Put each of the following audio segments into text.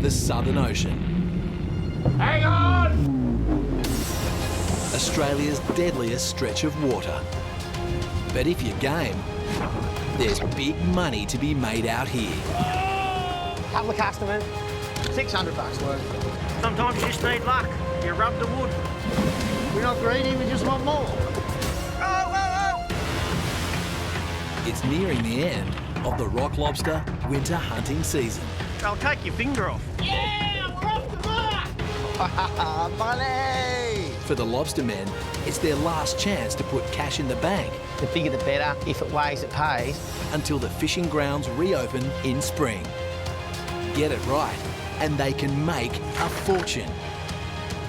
the Southern Ocean. Hang on! Australia's deadliest stretch of water. But if you're game, there's big money to be made out here. Couple of customers, $600 worth. Sometimes you just need luck. You rub the wood. We're not greedy, we just want more. It's nearing the end of the rock lobster winter hunting season. They'll take your finger off. Yeah, we're off the mark! Money! For the lobster men, it's their last chance to put cash in the bank. The bigger the better. If it weighs, it pays. Until the fishing grounds reopen in spring. Get it right, and they can make a fortune.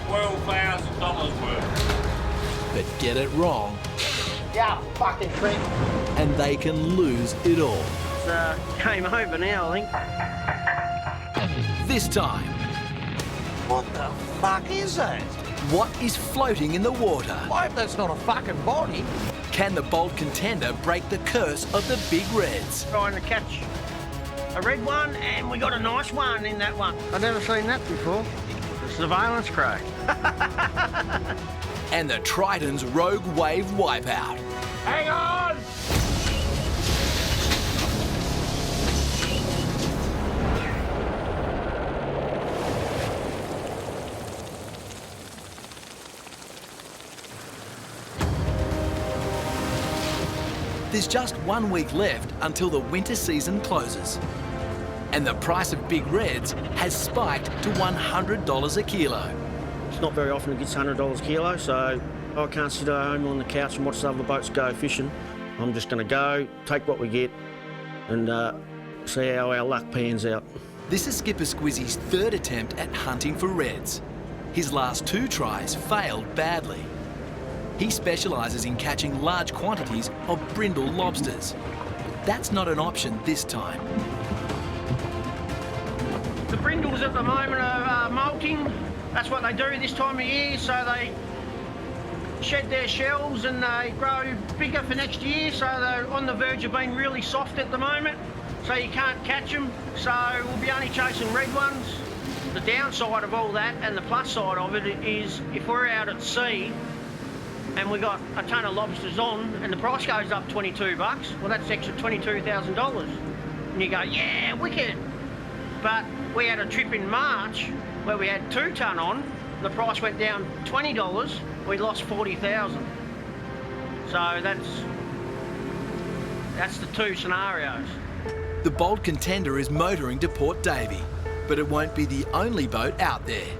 $12,000 worth. But get it wrong, Yeah, fucking trick. and they can lose it all. It's game over now, I think. This time, What the fuck is that? what is floating in the water? I hope that's not a fucking body. Can the bold contender break the curse of the big reds? Trying to catch a red one, and we got a nice one in that one. I've never seen that before. The surveillance crate. And the Triton's rogue wave wipeout. Hang on! There's just 1 week left until the winter season closes. And the price of big reds has spiked to $100 a kilo. It's not very often it gets $100 a kilo, so I can't sit at home on the couch and watch the other boats go fishing. I'm just going to go, take what we get, and see how our luck pans out. This is Skipper Squizzy's third attempt at hunting for reds. His last 2 tries failed badly. He specialises in catching large quantities of brindle lobsters. That's not an option this time. The brindles at the moment are molting. That's what they do this time of year, so they shed their shells and they grow bigger for next year, so they're on the verge of being really soft at the moment, so you can't catch them, so we'll be only chasing red ones. The downside of all that and the plus side of it is if we're out at sea and we got a ton of lobsters on and the price goes up $22, well that's extra $22,000. And you go, yeah, wicked. But we had a trip in March where we had 2 ton on, the price went down $20, we lost $40,000. So that's the 2 scenarios. The bold contender is motoring to Port Davey, but it won't be the only boat out there.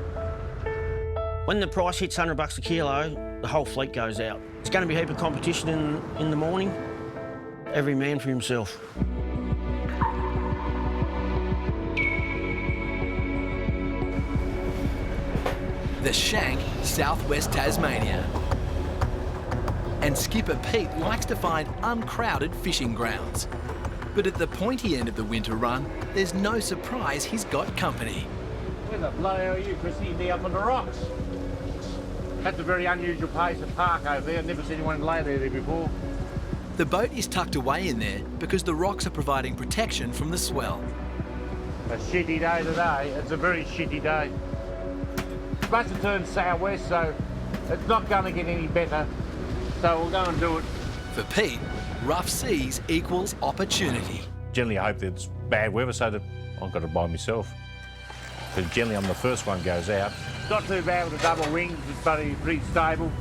When the price hits $100 a kilo, the whole fleet goes out. It's going to be a heap of competition in the morning. Every man for himself. The Shank, southwest Tasmania. And Skipper Pete likes to find uncrowded fishing grounds. But at the pointy end of the winter run, there's no surprise he's got company. Where the bloody hell are you, Chrissy? You're up on the rocks. That's a very unusual place to park over there. I've never seen anyone lay there before. The boat is tucked away in there because the rocks are providing protection from the swell. A shitty day today. It's a very shitty day. It's supposed to turn southwest, so it's not going to get any better. So we'll go and do it. For Pete, rough seas equals opportunity. Generally, I hope that it's bad weather so that I've got to buy myself. Because generally, I'm the first one goes out. Not too bad with the double wings. It's pretty stable.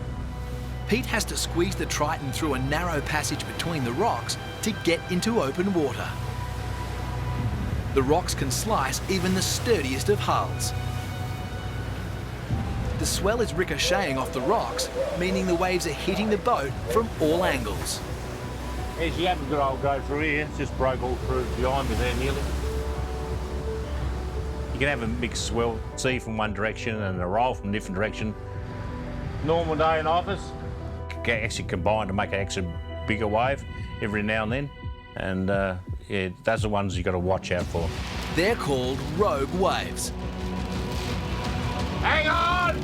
Pete has to squeeze the Triton through a narrow passage between the rocks to get into open water. The rocks can slice even the sturdiest of hulls. The swell is ricocheting off the rocks, meaning the waves are hitting the boat from all angles. As you have a good old go through here, it's just broke all through behind me there nearly. You can have a mixed swell, sea from one direction and a roll from a different direction. Normal day in office. Can actually combine to make an extra bigger wave every now and then. And yeah, those are the ones you've got to watch out for. They're called rogue waves. Hang on!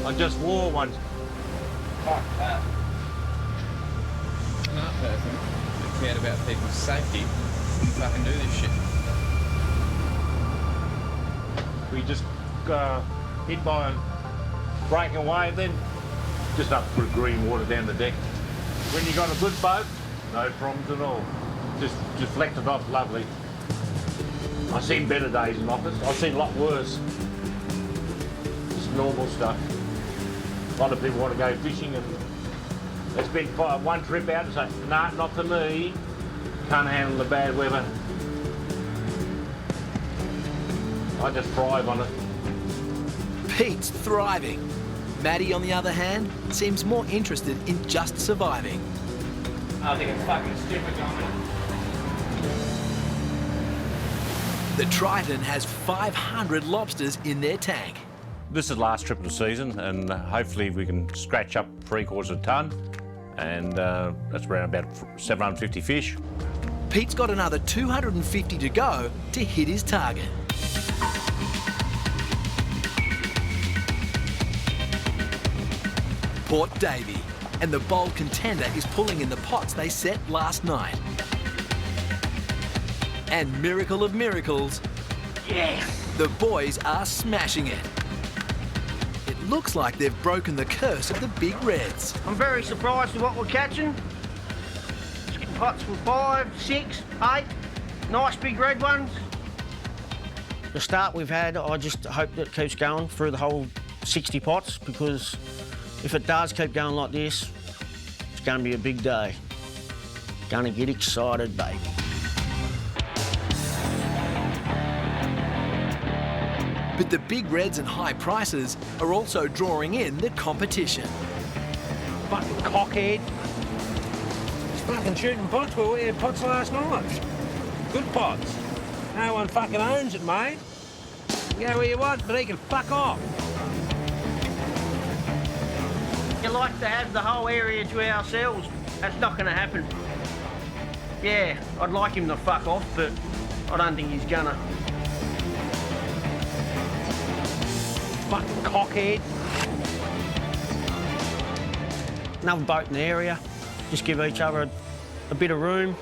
I just wore one. Fuck that. Smart person that cared about people's safety wouldn't fucking do this shit. We just hit by a breaking wave, then just up to put green water down the deck. When you got a good boat, no problems at all. Just deflected off lovely. I've seen better days in office. I've seen a lot worse. Just normal stuff. A lot of people want to go fishing and they spend one trip out and say, nah, not for me. Can't handle the bad weather. I just thrive on it. Pete's thriving. Maddie, on the other hand, seems more interested in just surviving. I think it's fucking stupid, Dominic. The Triton has 500 lobsters in their tank. This is the last trip of the season, and hopefully we can scratch up 3/4 of a tonne, and that's around about 750 fish. Pete's got another 250 to go to hit his target. Port Davey, and the bold contender is pulling in the pots they set last night. And miracle of miracles, Yes! the boys are smashing it. It looks like they've broken the curse of the big reds. I'm very surprised with what we're catching. Just getting pots from 5, 6, 8. Nice big red ones. The start we've had, I just hope that it keeps going through the whole 60 pots, because if it does keep going like this, it's going to be a big day. Going to get excited, baby. But the big reds and high prices are also drawing in the competition. Fucking cockhead. He's fucking shooting pots. We had pots last night. Good pots. No one fucking owns it, mate. You go where you want, but he can fuck off. You like to have the whole area to ourselves. That's not going to happen. Yeah, I'd like him to fuck off, but I don't think he's gonna. Fucking cockhead. Another boat in the area. Just give each other a bit of room.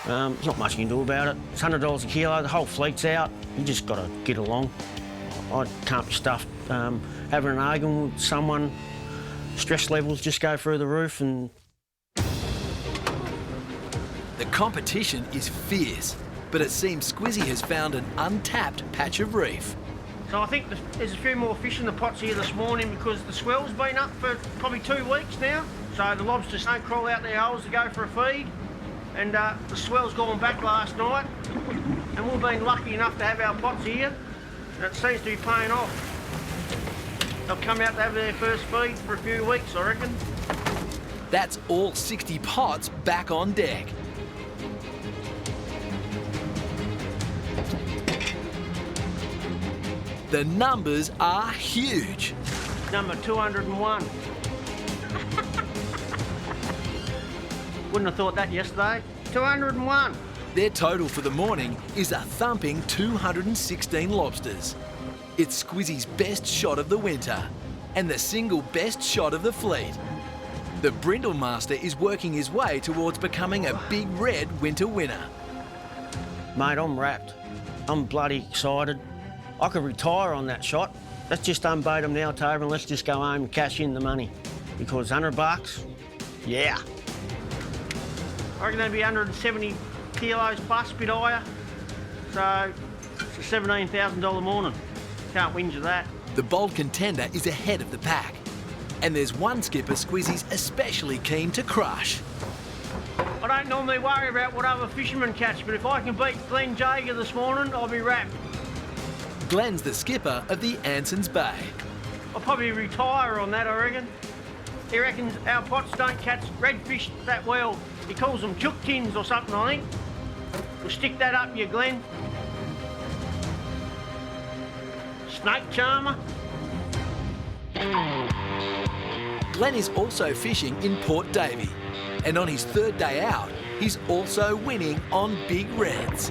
There's not much you can do about it. It's $100 a kilo. The whole fleet's out. You just got to get along. I can't be stuffed having an argument with someone. Stress levels just go through the roof, and The competition is fierce, but it seems Squizzy has found an untapped patch of reef. so I think there's a few more fish in the pots here this morning because the swell's been up for probably 2 weeks now. So the lobsters don't crawl out their holes to go for a feed. And the swell's gone back last night. And we've been lucky enough to have our pots here. And it seems to be paying off. They'll come out to have their first feed for a few weeks, I reckon. That's all 60 pots back on deck. The numbers are huge. Number 201. Wouldn't have thought that yesterday. 201. Their total for the morning is a thumping 216 lobsters. It's Squizzy's best shot of the winter and the single best shot of the fleet. The Brindle Master is working his way towards becoming a big red winter winner. Mate, I'm wrapped. I'm bloody excited. I could retire on that shot. Let's just unbait them now, Tober, and let's just go home and cash in the money. Because $100, yeah. I reckon that'd be 170 kilos plus, a bit higher. So it's a $17,000 morning. Can't whinge at that. The bold contender is ahead of the pack. And there's one skipper Squizzy's especially keen to crush. I don't normally worry about what other fishermen catch, but if I can beat Glenn Jager this morning, I'll be wrapped. Glenn's the skipper of the Anson's Bay. I'll probably retire on that, I reckon. He reckons our pots don't catch redfish that well. He calls them chook tins or something, I think. We'll stick that up you, Glenn. Snake charmer. Glenn is also fishing in Port Davey. And on his third day out, he's also winning on big reds.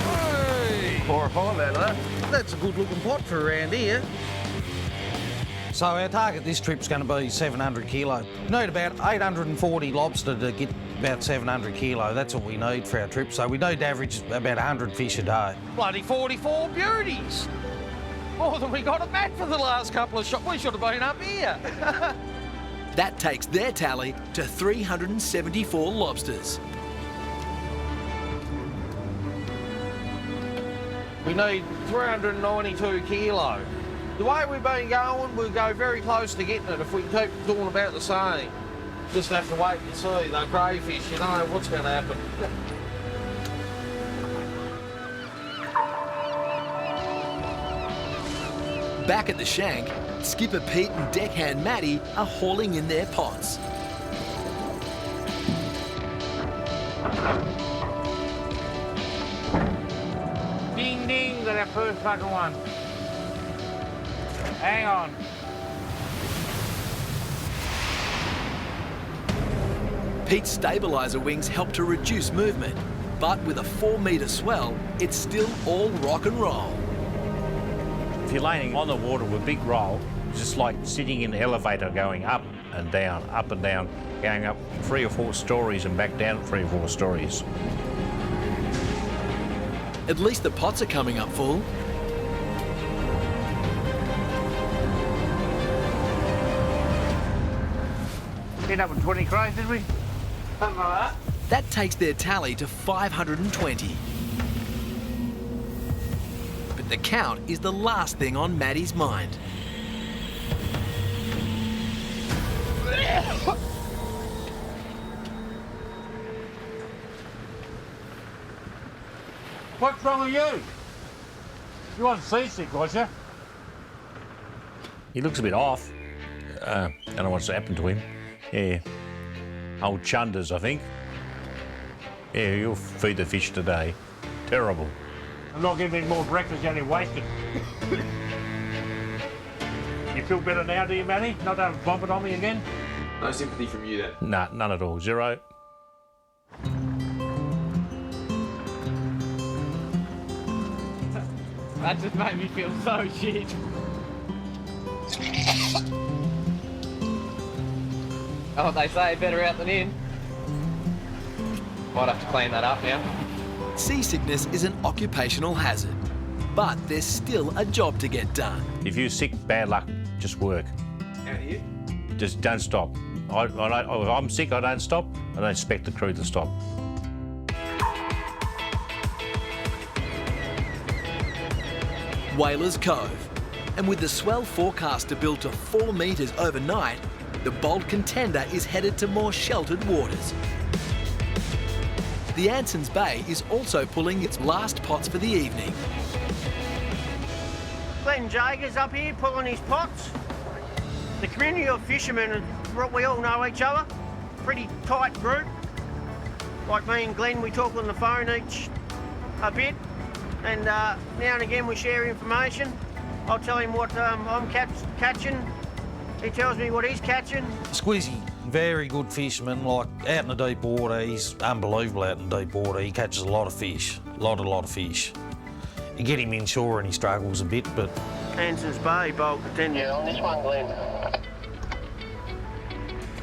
Hey! Poor fella. That's a good looking pot for around here. So our target this trip's going to be 700 kilo. We need about 840 lobster to get about 700 kilo. That's what we need for our trip. So we need to average about 100 fish a day. Bloody 44 beauties! More than we got at Matt for the last couple of shots. We should have been up here. That takes their tally to 374 lobsters. We need 392 kilo. The way we've been going, we'll go very close to getting it if we keep doing about the same. Just have to wait and see. The crayfish, you know what's going to happen. Back at the shank, Skipper Pete and Deckhand Matty are hauling in their pots. Ding ding, got our first fucking one. Hang on. Pete's stabiliser wings help to reduce movement, but with a 4-metre swell, it's still all rock and roll. If you're laying on the water with a big roll, it's just like sitting in an elevator going up and down, going up 3 or 4 stories and back down 3 or 4 stories. At least the pots are coming up full. End up with 20 crays, did we? Something like that. That takes their tally to 520. But the count is the last thing on Matty's mind. What's wrong with you? You wasn't seasick, was you? He looks a bit off. I don't know what's happened to him. Yeah. Old chunders, I think. Yeah, you'll feed the fish today. Terrible. I'm not giving him more breakfast, you only wasted. You feel better now, do you, Matty? Not having to bump it on me again? No sympathy from you then? Nah, none at all. 0. That just made me feel so shit. Oh, they say better out than in. Might have to clean that up now. Seasickness is an occupational hazard, but there's still a job to get done. If you're sick, bad luck, just work. How do you? Just don't stop. If I'm sick, I don't stop. I don't expect the crew to stop. Whalers Cove, and with the swell forecast to build to 4 metres overnight, the bold contender is headed to more sheltered waters. The Anson's Bay is also pulling its last pots for the evening. Glenn Jager's up here pulling his pots. The community of fishermen, we all know each other. Pretty tight group. Like me and Glenn, we talk on the phone each a bit. And now and again we share information. I'll tell him what I'm catching. He tells me what he's catching. Squizzy, very good fisherman, like out in the deep water, he's unbelievable out in the deep water. He catches a lot of fish, a lot of fish. You get him inshore and he struggles a bit, but... Anson's Bay, bold contender. Yeah, on this one, Glenn.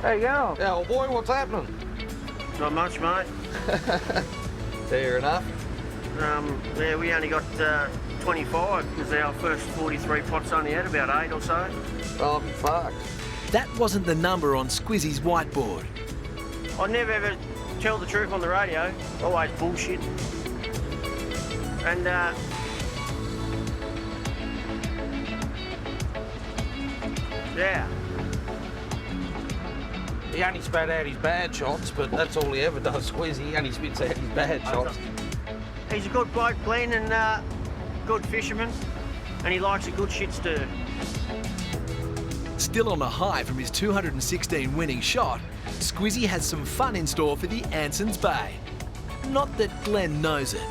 There you go. Yeah, well, boy, what's happening? Not much, mate. Fair enough. Yeah, we only got 25 because our first 43 pots only had about 8 or so. Oh, fuck. That wasn't the number on Squizzy's whiteboard. I never ever tell the truth on the radio. Always bullshit. And yeah. He only spat out his bad shots, but that's all he ever does, Squizzy. He only spits out his bad shots. He's a good bloke, Glenn, and good fisherman, and he likes a good shit stir. Still on a high from his 216 winning shot, Squizzy has some fun in store for the Anson's Bay. Not that Glenn knows it.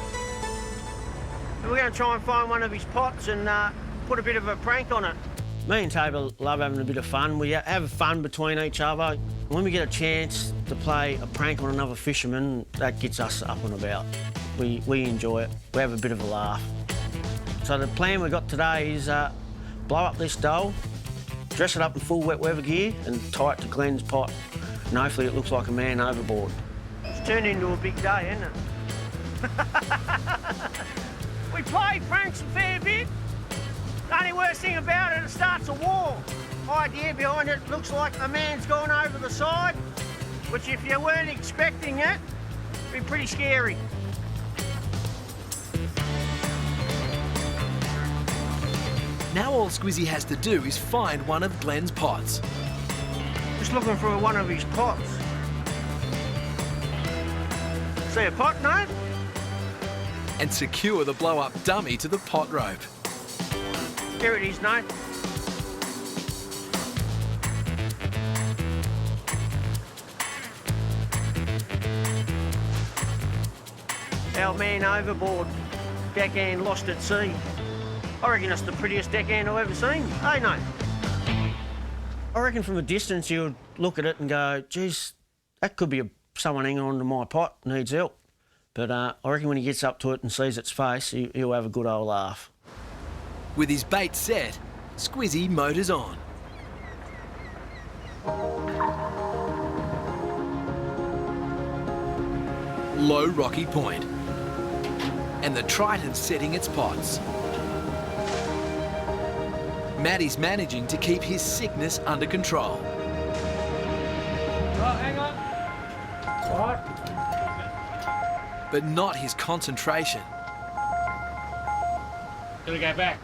We're going to try and find one of his pots and put a bit of a prank on it. Me and Tabor love having a bit of fun. We have fun between each other. When we get a chance to play a prank on another fisherman, that gets us up and about. We enjoy it. We have a bit of a laugh. So the plan we've got today is blow up this dole, dress it up in full wet weather gear and tie it to Glenn's pot. And hopefully it looks like a man overboard. It's turned into a big day, isn't it? We played pranks a fair bit. The only worst thing about it, it starts a war. Idea behind it looks like a man's gone over the side, which if you weren't expecting it, would be pretty scary. Now all Squizzy has to do is find one of Glenn's pots. Just looking for one of his pots. See a pot, no? And secure the blow-up dummy to the pot rope. Here it is, no? Our man overboard, Deckhand lost at sea. I reckon it's the prettiest deckhand I've ever seen. Hey, no? I reckon from a distance you would look at it and go, geez, that could be someone hanging on to my pot, needs help. But I reckon when he gets up to it and sees its face, he'll have a good old laugh. With his bait set, Squizzy motors on. Low rocky point. And the Triton's setting its pots. Matty's managing to keep his sickness under control. Oh, hang on. Right. But not his concentration. Gonna go back.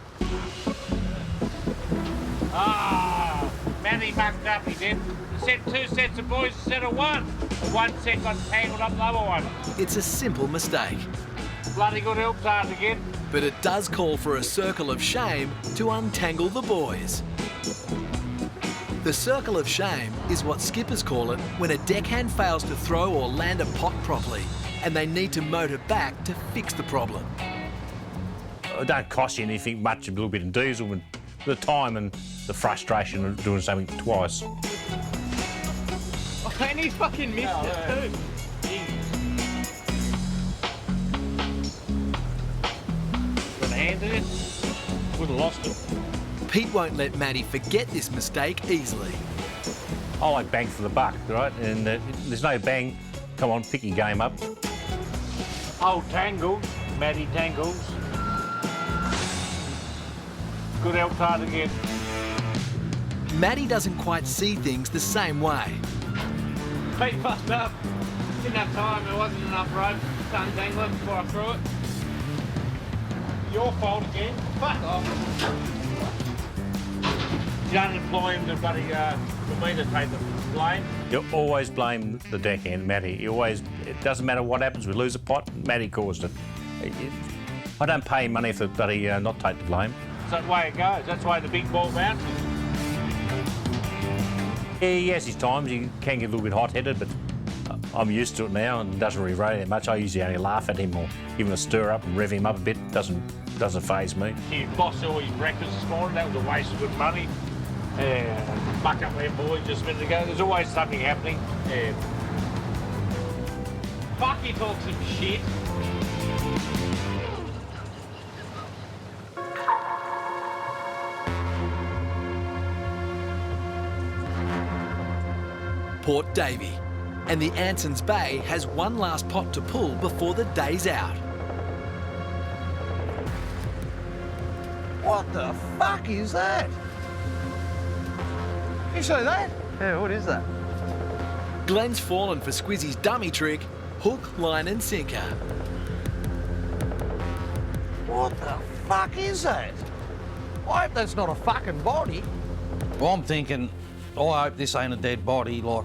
Ah, Matty mucked up, he did. He set 2 sets of boys instead of 1. The 1 set got tangled up the other one. It's a simple mistake. Bloody good help start again. But it does call for a circle of shame to untangle the boys. The circle of shame is what skippers call it when a deckhand fails to throw or land a pot properly and they need to motor back to fix the problem. It don't cost you anything much, a little bit of diesel, and the time and the frustration of doing something twice. Oh, and he fucking missed it too. Got a hand in it. Would have lost it. Pete won't let Matty forget this mistake easily. I like bang for the buck, right? And there's no bang. Come on, pick your game up. Old Tangles, Matty Tangles. Good help start again. Matty doesn't quite see things the same way. Pete fucked up. Didn't have time, there wasn't enough rope to untangle it before I threw it. Your fault again. Fuck off. You don't employ him to bloody, for me to take the blame. You always blame the deckhand, Matty. It doesn't matter what happens, we lose a pot, Matty caused it. I don't pay money for bloody not take the blame. That's the way it goes. That's the way the big ball bounces. Yeah, he has his times, he can get a little bit hot-headed, but I'm used to it now and doesn't really worry that much. I usually only laugh at him or give him a stir up and rev him up a bit. Doesn't faze me. He lost all his breakfast this morning. That was a waste of good money. Buck up there, boys, just a minute ago. There's always something happening. Fuck, he talks some shit. Port Davey. And the Anson's Bay has one last pot to pull before the day's out. What the fuck is that? You see that? Yeah, what is that? Glenn's fallen for Squizzy's dummy trick, hook, line and sinker. What the fuck is that? I hope that's not a fucking body. Well, I'm thinking, I hope this ain't a dead body. Like,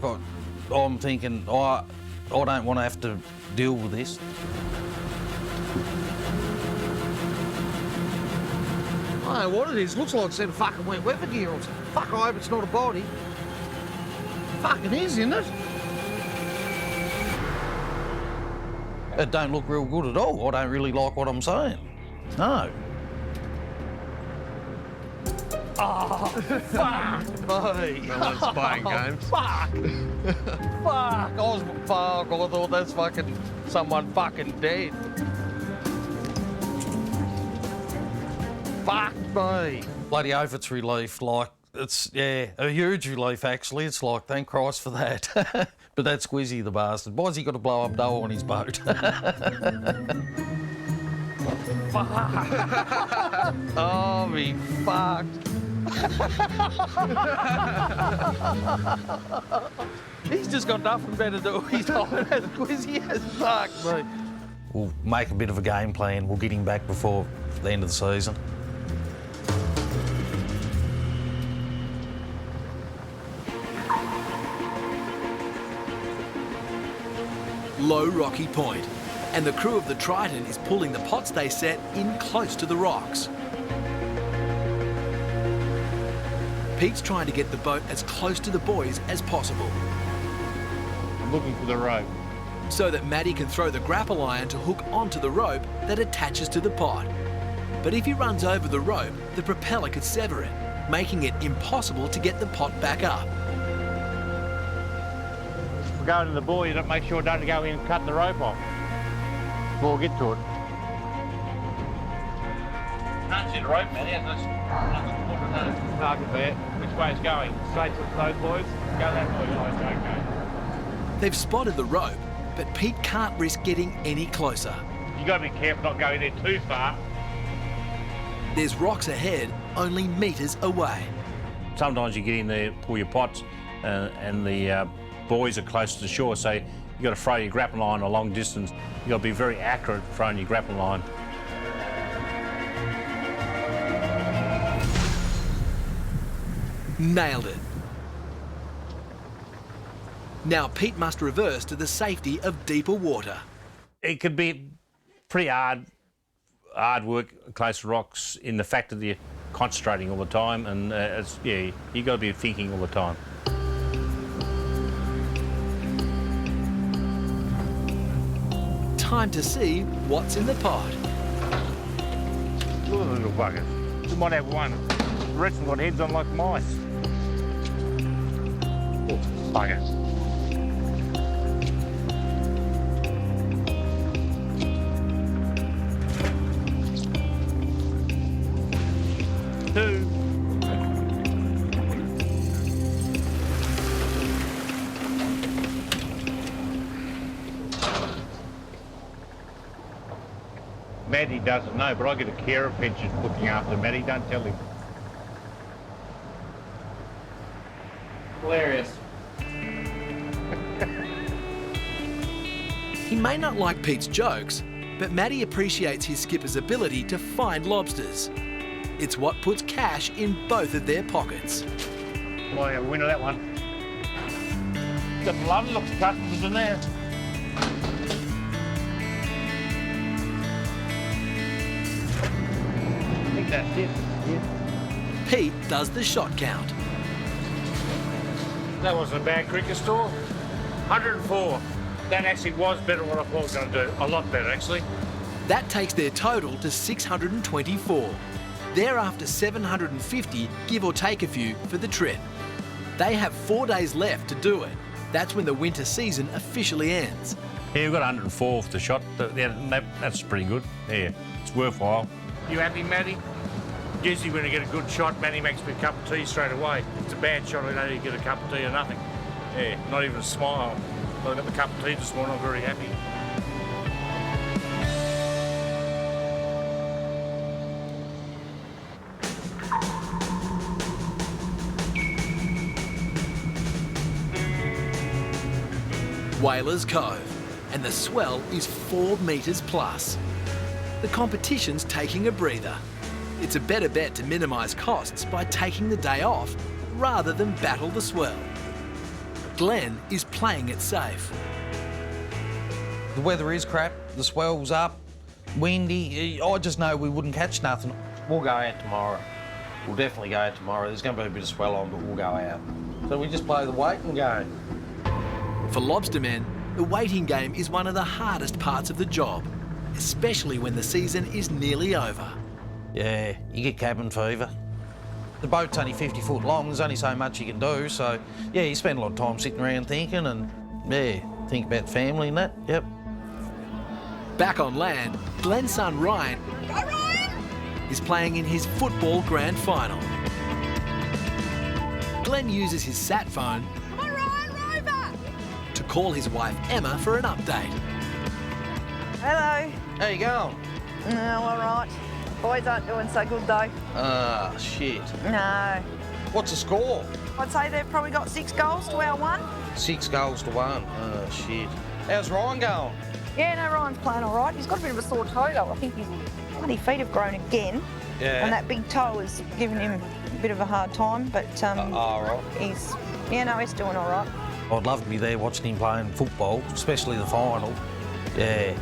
I'm thinking, I don't want to have to deal with this. I don't know what it is. Looks like a set of fucking wet weather gear or something. Fuck, I hope it's not a body. Fucking is, isn't it? It don't look real good at all. I don't really like what I'm saying. No. Oh, fuck me. Someone's playing games. Fuck. Fuck. I thought that's fucking someone fucking dead. Fuck me. Bloody oath it's relief. Like, It's, yeah, a huge relief, actually. It's like, thank Christ for that. But that's Squizzy, the bastard. Why's he got to blow up dough on his boat? Oh, me fucked. He's just got nothing better to do. He's not as Squizzy as fucked me. We'll make a bit of a game plan. We'll get him back before the end of the season. Low rocky point, and the crew of the Triton is pulling the pots they set in close to the rocks. Pete's trying to get the boat as close to the boys as possible, I'm looking for the rope. so that Matty can throw the grapple iron to hook onto the rope that attaches to the pot. But if he runs over the rope, the propeller could sever it, making it impossible to get the pot back up. We're going to the buoy, you make sure don't go in and cut the rope off. We'll get to it. Can't see the rope, man. I can see it. Which way it's going? Straight to those boys? Go that way, guys. Okay. They've spotted the rope, but Pete can't risk getting any closer. You got to be careful not going there too far. There's rocks ahead, only metres away. Sometimes you get in there, pull your pots, and the buoys are close to the shore, so you've got to throw your grapple line a long distance. You've got to be very accurate throwing your grapple line. Nailed it. Now Pete must reverse to the safety of deeper water. It could be pretty hard work close to rocks in the fact that you're concentrating all the time, and you've got to be thinking all the time. Time to see what's in the pot. Look at the little buggers. We might have one. The rest of them got heads on like mice. Oh, bugger. Two. Maddie doesn't know, but I get a carer pension looking after Maddie. Don't tell him. Hilarious. He may not like Pete's jokes, but Matty appreciates his skipper's ability to find lobsters. It's what puts cash in both of their pockets. Well, I have a winner that one. Got the lovely looks customers in there. I think that's it. Yeah. Pete does the shot count. That wasn't a bad cricket score. 104. That actually was better than what I thought I was going to do. A lot better, actually. That takes their total to 624. They're after 750, give or take a few, for the trip. They have 4 days left to do it. That's when the winter season officially ends. Yeah, we've got 104 off the shot. That's pretty good. Yeah, it's worthwhile. You happy, Matty? Usually when I get a good shot, Matty makes me a cup of tea straight away. It's a bad shot, I don't even get a cup of tea or nothing. Yeah, not even a smile. I got the cup of tea this morning, I'm very happy. Whalers Cove, and the swell is 4 metres plus. The competition's taking a breather. It's a better bet to minimise costs by taking the day off rather than battle the swell. Glenn is playing it safe. The weather is crap, the swell's up, windy. I just know we wouldn't catch nothing. We'll go out tomorrow. We'll definitely go out tomorrow. There's going to be a bit of swell on, but we'll go out. So we just play the weight and go. For lobstermen, the waiting game is one of the hardest parts of the job, especially when the season is nearly over. Yeah, you get cabin fever. The boat's only 50 foot long, there's only so much you can do, so yeah, you spend a lot of time sitting around thinking and, yeah, think about family and that, yep. Back on land, Glenn's son Ryan is playing in his football grand final. Glenn uses his sat phone Come on, Ryan, Rover! to call his wife Emma for an update. Hello. How you going? No, all right. Boys aren't doing so good, though. Ah, shit. No. What's the score? I'd say they've probably got 6 goals to our 1. 6 goals to 1. Oh, shit. How's Ryan going? Yeah, no, Ryan's playing all right. He's got a bit of a sore toe, though. I think his bloody feet have grown again. Yeah. And that big toe is giving him a bit of a hard time, but all right. he's doing all right. I'd love to be there watching him playing football, especially the final. Yeah.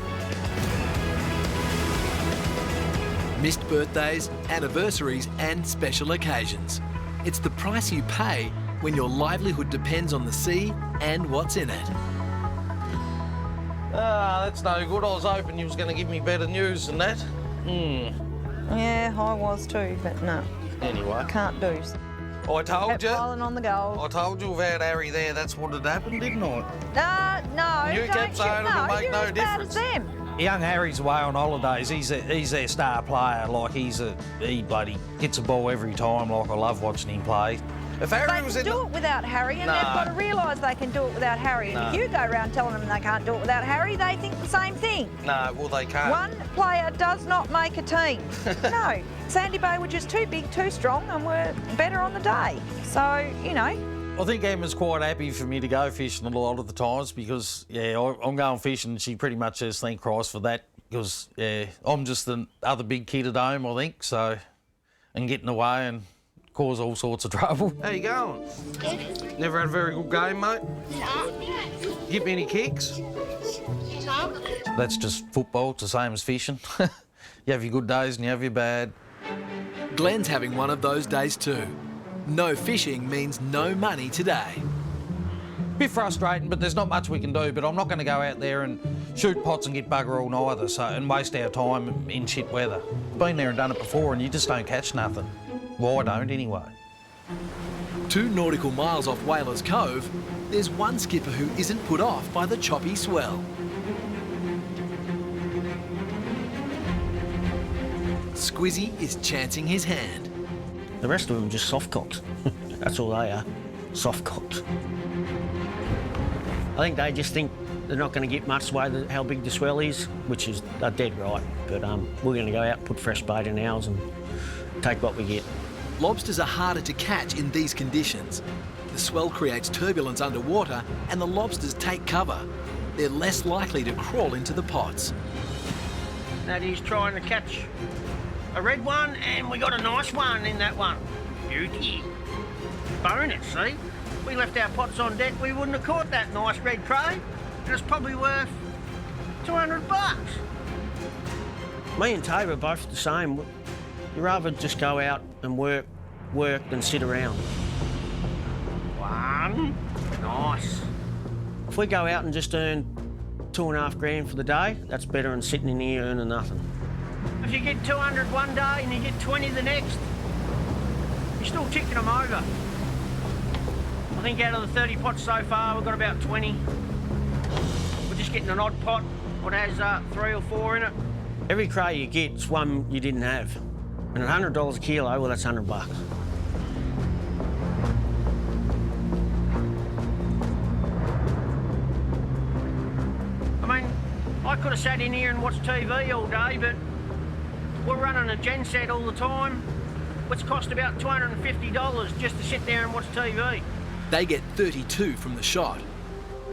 Missed birthdays, anniversaries and special occasions. It's the price you pay when your livelihood depends on the sea and what's in it. Ah, that's no good. I was hoping you was going to give me better news than that. Yeah, I was too, but no, Anyway, can't do. I told Kept you. piling on the gold. I told you without Harry there, that's what had happened, didn't I? No, You don't kept saying it'll make you're no as bad difference. as them. Young Harry's away on holidays. He's their star player. Like he bloody hits a ball every time. Like I love watching him play. If Harry They was can in do the... it without Harry, and No. they've got to realise they can do it without Harry. And if you go around telling them they can't do it without Harry, they think the same thing. No, well they can't. One player does not make a team. No, Sandy Bay were just too big, too strong, and were better on the day. So, you know. I think Emma's quite happy for me to go fishing a lot of the times because, yeah, I'm going fishing and she pretty much says thank Christ for that because, yeah, I'm just the other big kid at home, I think, so, and getting away and cause all sorts of trouble. How you going? Never had a very good game, mate? Get me any kicks? That's just football, it's the same as fishing. You have your good days and you have your bad. Glenn's having one of those days too. No fishing means no money today. Bit frustrating, but there's not much we can do. But I'm not going to go out there and shoot pots and get bugger all neither, so and waste our time in shit weather. Been there and done it before, and you just don't catch nothing. Well, I don't anyway. 2 nautical miles off Whalers Cove, there's one skipper who isn't put off by the choppy swell. Squizzy is chancing his hand. The rest of them are just soft cocks. That's all they are, soft cocks. I think they just think they're not going to get much way how big the swell is, which is they're dead right. But we're going to go out and put fresh bait in ours and take what we get. Lobsters are harder to catch in these conditions. The swell creates turbulence underwater and the lobsters take cover. They're less likely to crawl into the pots. That is trying to catch a red one, and we got a nice one in that one. Beauty. Bonus, see? We left our pots on deck, we wouldn't have caught that nice red cray, and it's probably worth $200. Me and Tate are both the same. You rather just go out and work than sit around. One. Nice. If we go out and just earn $2.5 grand for the day, that's better than sitting in here earning nothing. If you get 200 one day and you get 20 the next, you're still ticking them over. I think out of the 30 pots so far, we've got about 20. We're just getting an odd pot, what has 3 or 4 in it. Every cray you get is one you didn't have. And at $100 a kilo, well, that's $100. I mean, I could have sat in here and watched TV all day, but we're running a gen set all the time, which cost about $250 just to sit there and watch TV. They get 32 from the shot.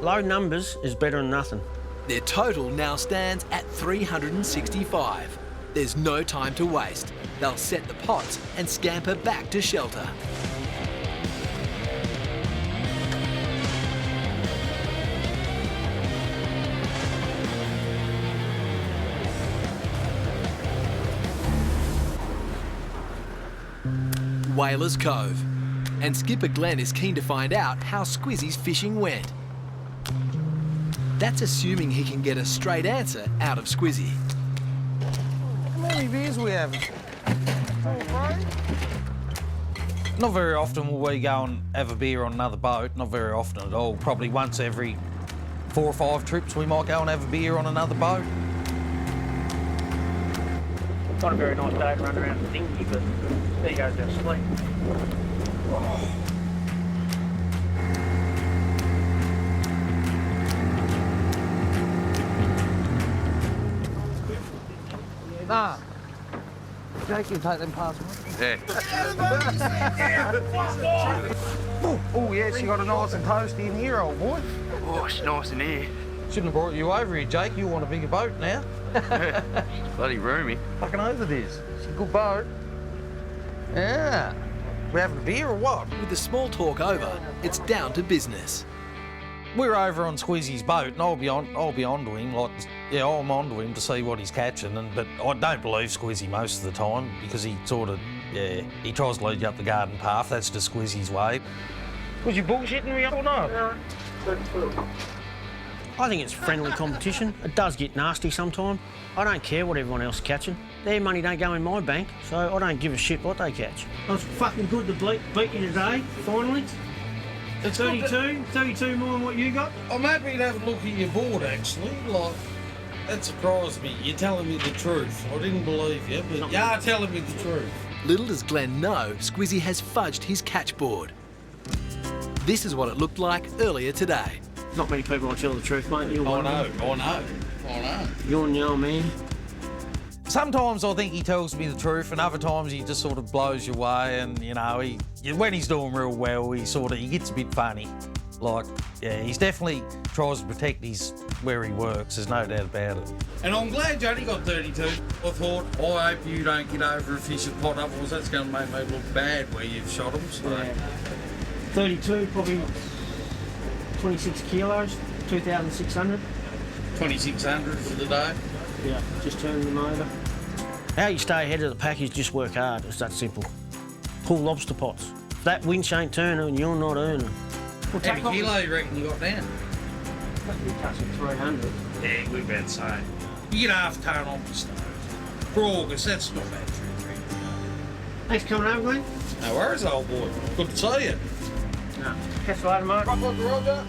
Low numbers is better than nothing. Their total now stands at 365. There's no time to waste. They'll set the pots and scamper back to shelter. Whalers Cove. And skipper Glenn is keen to find out how Squizzy's fishing went. That's assuming he can get a straight answer out of Squizzy. How many beers we having? Not very often will we go and have a beer on another boat. Not very often at all. Probably once every 4 or 5 trips we might go and have a beer on another boat. Not a very nice day to run around the dinghy, but there goes our sleep. Jake, you take them past me. Yeah. Oh, yes, you got a nice and toasty in here, old boy. Oh, it's nice in here. Shouldn't have brought you over here, Jake. You want a bigger boat now. It's bloody roomy. Fucking over this. It's a good boat. Yeah. We having a beer or what? With the small talk over, it's down to business. We're over on Squizzy's boat, and I'll be onto him. I'm onto him to see what he's catching. But I don't believe Squizzy most of the time because he he tries to lead you up the garden path. That's just Squizzy's way. Was you bullshitting me or not? I think it's friendly competition. It does get nasty sometimes. I don't care what everyone else is catching. Their money don't go in my bank, so I don't give a shit what they catch. I was fucking good to beat you today, finally. 32 more than what you got. I'm happy to have a look at your board, actually. That surprised me. You're telling me the truth. I didn't believe you, but you are telling me the truth. Little does Glenn know, Squizzy has fudged his catch board. This is what it looked like earlier today. Not many people will tell the truth, mate. You're one of them. I know. You're the old man. Sometimes I think he tells me the truth, and other times he just sort of blows your way. And when he's doing real well, he gets a bit funny. He's definitely tries to protect where he works. There's no doubt about it. And I'm glad you only got 32. I thought, I hope you don't get over a fish at pot, otherwise that's going to make me look bad where you've shot them. So. Yeah. 32, probably 26 kilos, 2,600. 2,600 for the day? Yeah, just turning them over. How you stay ahead of the pack is just work hard. It's that simple. Pull lobster pots. If that winch ain't turning, you're not earning. How many kilo you reckon you got down? You're touching 300. Yeah, we're about the same. You get half ton on the stove. For August, that's not bad. Thanks for coming over, Glenn. No worries, old boy. Good to see you. No. Catch you later, mate. Roger.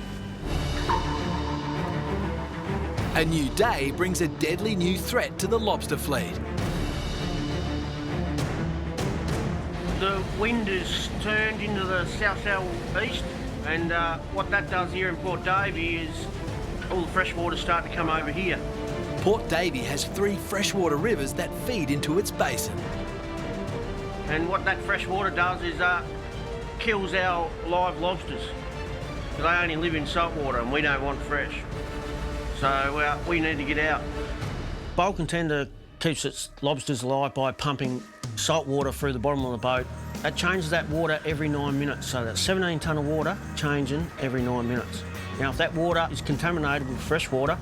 A new day brings a deadly new threat to the lobster fleet. The wind has turned into the south-south-east, and what that does here in Port Davey is all the freshwater start to come over here. Port Davey has 3 freshwater rivers that feed into its basin. And what that fresh water does is kills our live lobsters. They only live in salt water and we don't want fresh. So we need to get out. Bulk tender keeps its lobsters alive by pumping salt water through the bottom of the boat. It changes that water every 9 minutes, so that's 17 tonne of water changing every 9 minutes. Now, if that water is contaminated with fresh water,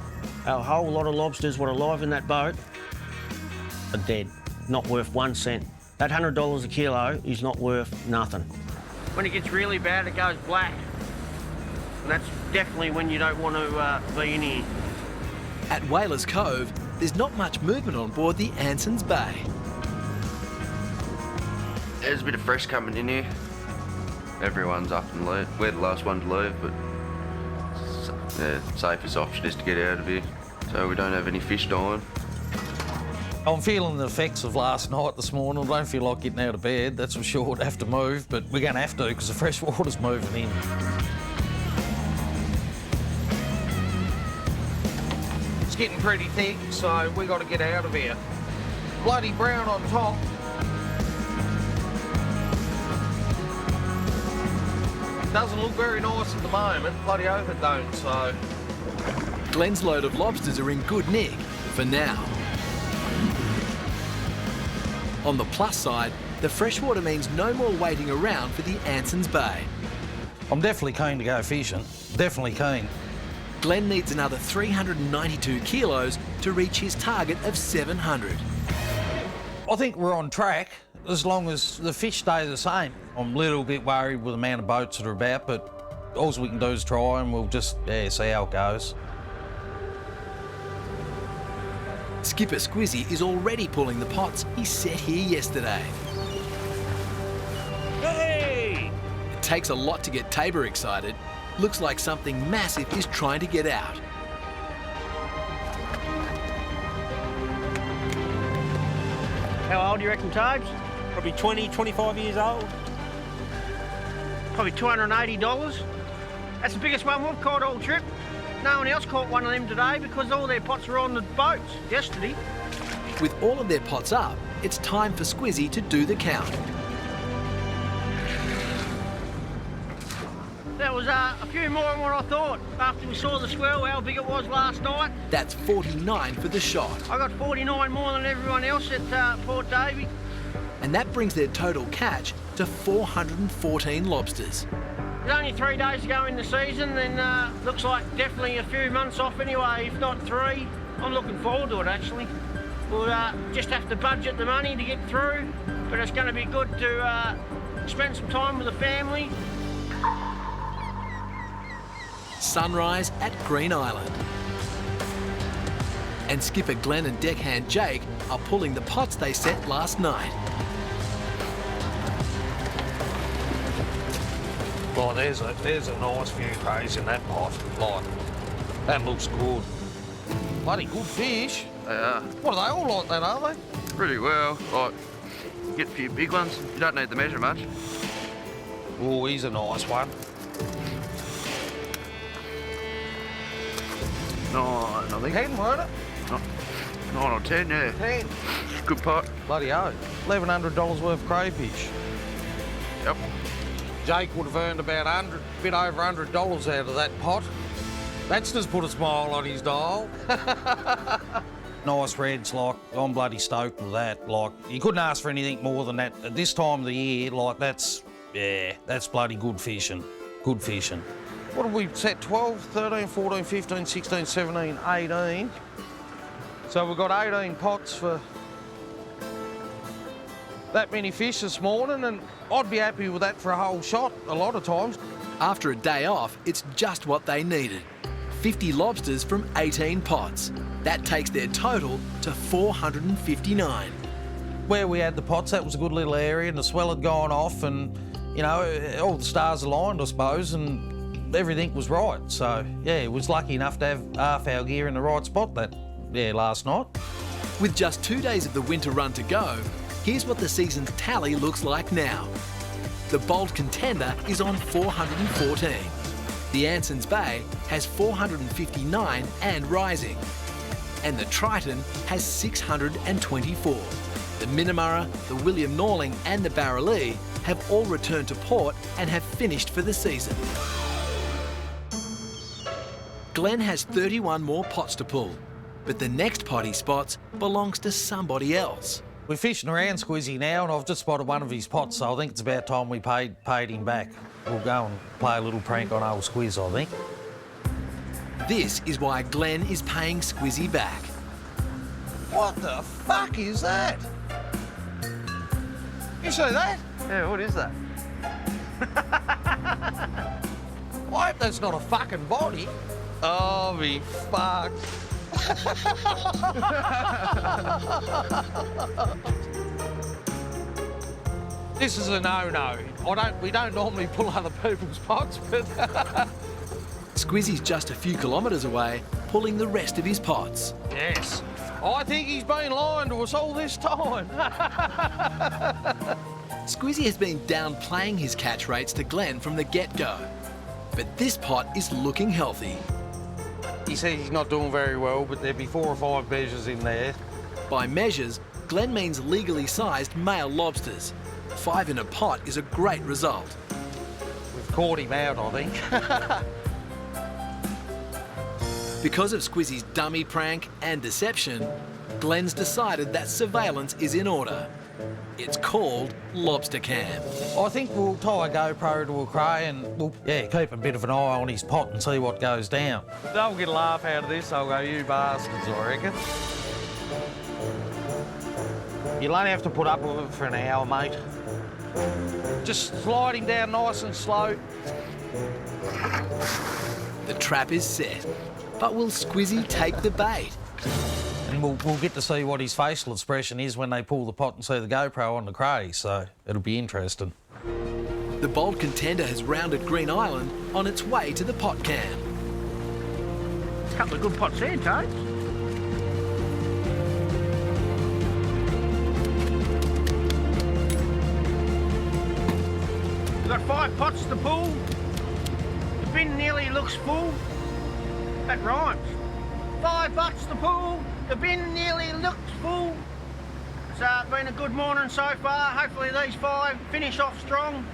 a whole lot of lobsters what are alive in that boat are dead, not worth 1 cent. That $100 a kilo is not worth nothing. When it gets really bad, it goes black. And that's definitely when you don't want to be in here. At Whalers Cove, there's not much movement on board the Anson's Bay. There's a bit of fresh coming in here. Everyone's up and leave. We're the last one to leave, but the safest option is to get out of here. So we don't have any fish dying. I'm feeling the effects of last night this morning. I don't feel like getting out of bed, that's for sure. I'd have to move, but we're going to have to because the fresh water's moving in. It's getting pretty thick, so we got to get out of here. Bloody brown on top. Doesn't look very nice at the moment. Bloody hope it don't, so. Glenn's load of lobsters are in good nick for now. On the plus side, the freshwater means no more waiting around for the Anson's Bay. I'm definitely keen to go fishing. Definitely keen. Glenn needs another 392 kilos to reach his target of 700. I think we're on track as long as the fish stay the same. I'm a little bit worried with the amount of boats that are about, but all we can do is try and we'll just see how it goes. Skipper Squizzy is already pulling the pots he set here yesterday. Hey! It takes a lot to get Tabor excited. Looks like something massive is trying to get out. How old do you reckon, Tabes? Probably 20, 25 years old. Probably $280. That's the biggest one we've caught all trip. No one else caught one of them today because all their pots were on the boats yesterday. With all of their pots up, it's time for Squizzy to do the count. That was a few more than what I thought after we saw the swell, how big it was last night. That's 49 for the shot. I got 49 more than everyone else at Port Davey. And that brings their total catch to 414 lobsters. There's only 3 days to go in the season, and looks like definitely a few months off anyway, if not 3. I'm looking forward to it, actually. We'll just have to budget the money to get through, but it's going to be good to spend some time with the family. Sunrise at Green Island. And skipper Glenn and deckhand Jake are pulling the pots they set last night. Well, there's a nice few crays in that pot. Like, that looks good. Bloody good fish. They are. What, are they all like that, are they? Pretty well. Like, you get a few big ones. You don't need to measure much. Oh, he's a nice one. 9, I think. 10, weren't it? 9 or 10, yeah. 10. Good pot. Bloody hell. $1,100 worth of crayfish. Yep. Jake would have earned about a bit over $100 out of that pot. That's just put a smile on his dial. Nice reds, like, I'm bloody stoked with that. Like, you couldn't ask for anything more than that. At this time of the year, like, that's bloody good fishing. Good fishing. What have we set? 12, 13, 14, 15, 16, 17, 18. So we've got 18 pots for that many fish this morning, and I'd be happy with that for a whole shot a lot of times. After a day off, it's just what they needed. 50 lobsters from 18 pots. That takes their total to 459. Where we had the pots, that was a good little area, and the swell had gone off, and, you know, all the stars aligned, I suppose, and everything was right. So, yeah, it was lucky enough to have half our gear in the right spot last night. With just 2 days of the winter run to go, here's what the season's tally looks like now. The Bold Contender is on 414. The Anson's Bay has 459 and rising. And the Triton has 624. The Minamurra, the William Norling and the Barralee have all returned to port and have finished for the season. Glenn has 31 more pots to pull, but the next pot he spots belongs to somebody else. We're fishing around Squizzy now, and I've just spotted one of his pots, so I think it's about time we paid him back. We'll go and play a little prank on old Squiz, I think. This is why Glenn is paying Squizzy back. What the fuck is that? You see that? Yeah, what is that? I hope that's not a fucking body. Oh, me fuck. This is a no-no. We don't normally pull other people's pots, but... Squizzy's just a few kilometres away, pulling the rest of his pots. Yes. I think he's been lying to us all this time. Squizzy has been downplaying his catch rates to Glenn from the get-go. But this pot is looking healthy. He says he's not doing very well, but there'd be 4 or 5 measures in there. By measures, Glenn means legally sized male lobsters. 5 in a pot is a great result. We've caught him out, I think. Because of Squizzy's dummy prank and deception, Glenn's decided that surveillance is in order. It's called Lobster Cam. I think we'll tie a GoPro to a cray and we'll keep a bit of an eye on his pot and see what goes down. They'll get a laugh out of this, they'll go, you bastards, I reckon. You'll only have to put up with it for an hour, mate. Just slide him down nice and slow. The trap is set, but will Squizzy take the bait? And we'll get to see what his facial expression is when they pull the pot and see the GoPro on the cray, so it'll be interesting. The Bold Contender has rounded Green Island on its way to the pot cam. A couple of good pots there, Toad. We've got 5 pots to pull. The bin nearly looks full. That rhymes. $5 to pull. The bin nearly looks full. It's been a good morning so far. Hopefully these 5 finish off strong.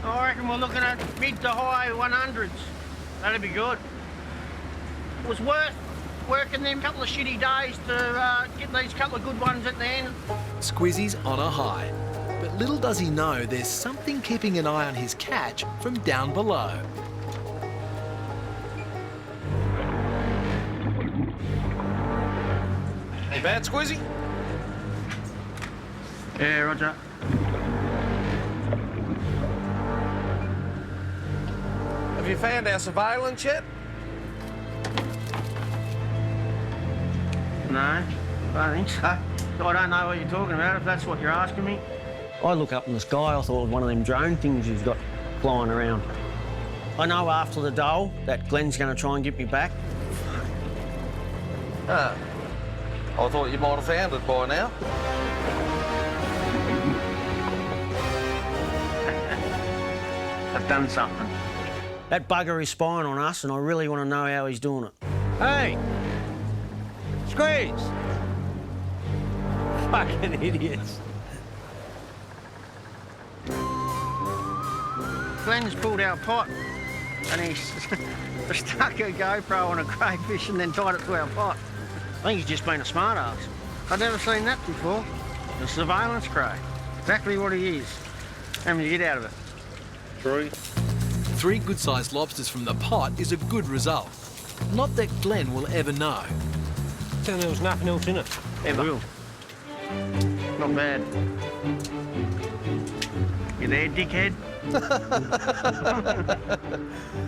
I reckon we're looking at mid to high 100s. That'd be good. It was worth working them couple of shitty days to get these couple of good ones at the end. Squizzy's on a high, but little does he know there's something keeping an eye on his catch from down below. Ain't bad, Squizzy? Yeah, roger. Have you found our surveillance yet? No, I don't think so. I don't know what you're talking about, if that's what you're asking me. I look up in the sky, I thought it was one of them drone things he's got flying around. I know after the dole that Glenn's going to try and get me back. Ah. I thought you might have found it by now. I've done something. That bugger is spying on us and I really want to know how he's doing it. Hey! Squeeze! Fucking idiots. Glenn's pulled our pot and he's stuck a GoPro on a crayfish and then tied it to our pot. I think he's just been a smart ass. I've never seen that before. A surveillance cray. Exactly what he is. How many you get out of it? 3. 3 good-sized lobsters from the pot is a good result. Not that Glenn will ever know. Tell me there was nothing else in it. Ever. Not bad. You there, dickhead?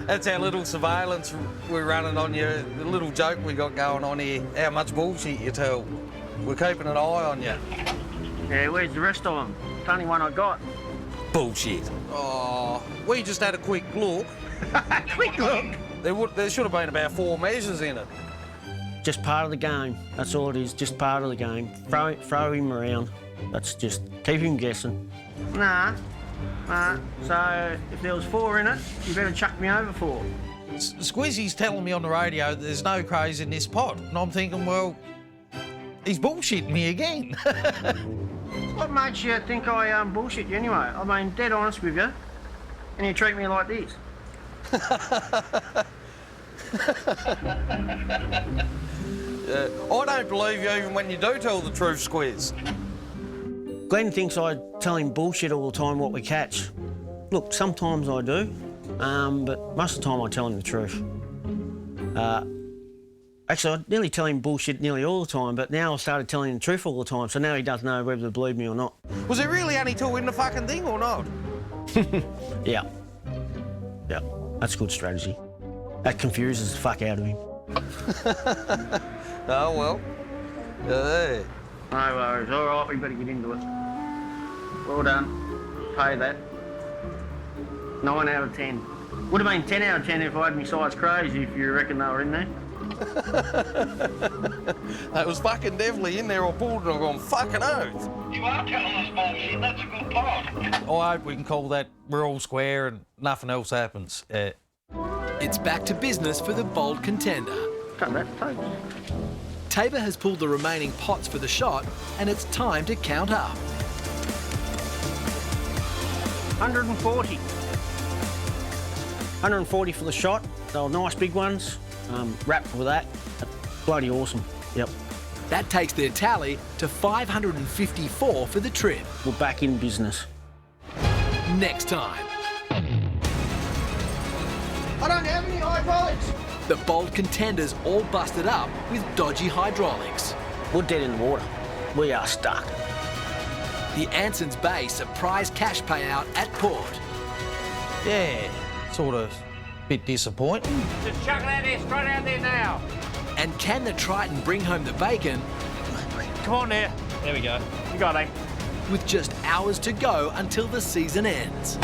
That's our little surveillance we're running on you, the little joke we got going on here. How much bullshit you tell. We're keeping an eye on you. Yeah, where's the rest of them? It's the only one I got. Bullshit. Oh, we just had a quick look. Quick look? There should have been about 4 measures in it. Just part of the game. That's all it is, just part of the game. Throw him around. That's just keep him guessing. Nah. So, if there was 4 in it, you better chuck me over 4. Squizzy's telling me on the radio that there's no craze in this pot. And I'm thinking, well, he's bullshitting me again. What makes you think I bullshit you anyway? I mean, dead honest with you. And you treat me like this. I don't believe you even when you do tell the truth, Squiz. Glenn thinks I tell him bullshit all the time what we catch. Look, sometimes I do, but most of the time I tell him the truth. Actually, I nearly tell him bullshit nearly all the time, but now I've started telling him the truth all the time, so now he doesn't know whether to believe me or not. Was it really only 2 in the fucking thing or not? Yeah. Yeah, that's good strategy. That confuses the fuck out of him. Oh, well. Hey. No worries. All right, we better get into it. Well done. Pay that. 9 out of 10. Would have been 10 out of 10 if I had me size crazy, if you reckon they were in there. That was fucking definitely in there. I pulled it and I've gone fucking oath. You are telling us bullshit. That's a good part. I hope we can call that we're all square and nothing else happens. It's back to business for the bold contender. Cut that, take. Tabor has pulled the remaining pots for the shot, and it's time to count up. 140. 140 for the shot. They were nice big ones. Wrapped with that. Bloody awesome. Yep. That takes their tally to 554 for the trip. We're back in business. Next time. I don't have any hydraulics. The bold contenders all busted up with dodgy hydraulics. We're dead in the water. We are stuck. The Anson's Bay surprise cash payout at port. Yeah, sort of bit disappointing. Just chuck it out there, straight out there now. And can the Triton bring home the bacon? Come on there. There we go. You got it. With just hours to go until the season ends.